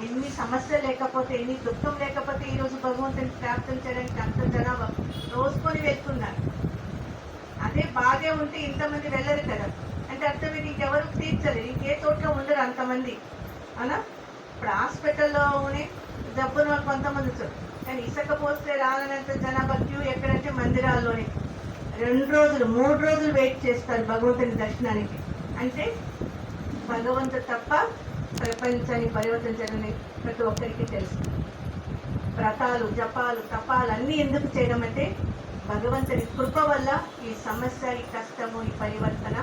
ఎన్ని సమస్యలు లేకపోతే, ఎన్ని దుఃఖం లేకపోతే ఈరోజు భగవంతుని ప్రార్థన చేయడానికి అంత జనాభా రోజుకొని వెళ్తున్నారు. అదే బాధే ఉంటే ఇంతమంది వెళ్ళరు కదా. అంటే అర్థమైంది, ఇంకెవరు తీర్చలేదు, ఇంకే చోట్ల ఉండరు అంతమంది అలా. ఇప్పుడు హాస్పిటల్లోనే జబ్బున వాళ్ళు కొంతమంది వచ్చారు, కానీ ఇసుక పోస్తే రాలనంత జనాభా క్యూ ఎక్కడంటే మందిరాల్లోనే 2 రోజులు 3 రోజులు వెయిట్ చేస్తారు భగవంతుని దర్శనానికి. అంటే భగవంతుడు తప్ప ప్రపంచాన్ని పరివర్తించాలని ప్రతి ఒక్కరికి తెలుసు. వ్రతాలు, జపాలు, తపాలు అన్నీ ఎందుకు చేయడం అంటే భగవంతుని కృప వల్ల ఈ సమస్య, ఈ కష్టము, ఈ పరివర్తన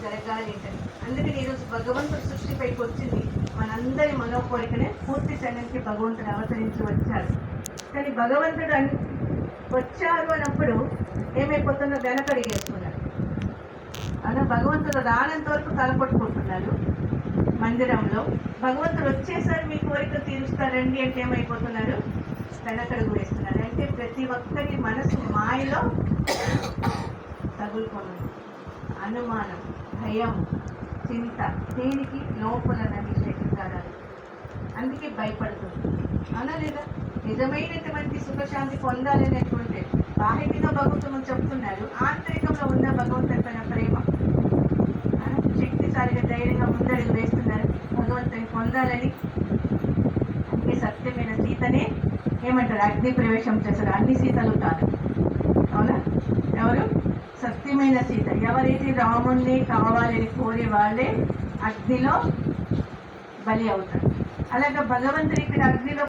జరగాలి అంటది. అందుకని ఈరోజు భగవంతుడు సృష్టిపైకి వచ్చింది మనందరి మనోకోరికనే పూర్తి చేయడానికి భగవంతుడు అవతరించి వచ్చాడు. కానీ భగవంతుడు వచ్చారు అన్నప్పుడు ఏమైపోతుందో వెనకడిగేస్తున్నారు. అలా భగవంతుడు రానంత వరకు తలపట్టుకుంటున్నారు మందిరంలో. భగవంతుడు వచ్చేసారి మీ కోరిక తీరుస్తారండి అంటే ఏమైపోతున్నారు, వెనకడుగు వేస్తున్నారు. అంటే ప్రతి ఒక్కరి మనసు మాయలో తగులుకున్నది. అనుమానం, భయం, చింత, దేనికి లోపల నది శక్తికారాలు. అందుకే భయపడుతుంది అలా లేదా. నిజమైనటువంటి సుఖశాంతి పొందాలనేటువంటి బాహ్యంగా భగవంతుడు చెప్తున్నారు, ఆంతరికంలో ఉన్న భగవంతుని పైన ప్రేమ శక్తిశాలిగా ధైర్యంగా ముందడుగు వేస్తున్నారు భగవంతుని పొందాలని. అందుకే సత్యమైన సీతనే ఏమంటారు, అగ్ని ప్రవేశం చేస్తారు. అన్ని సీతలు కాదు, అవునా? ఎవరు సత్యమైన సీత? ఎవరైతే రాముణ్ణి కావాలని కోరే వాళ్ళే అగ్నిలో బలి అవుతారు. అలాగే భగవంతుడి ఇక్కడ అగ్నిలో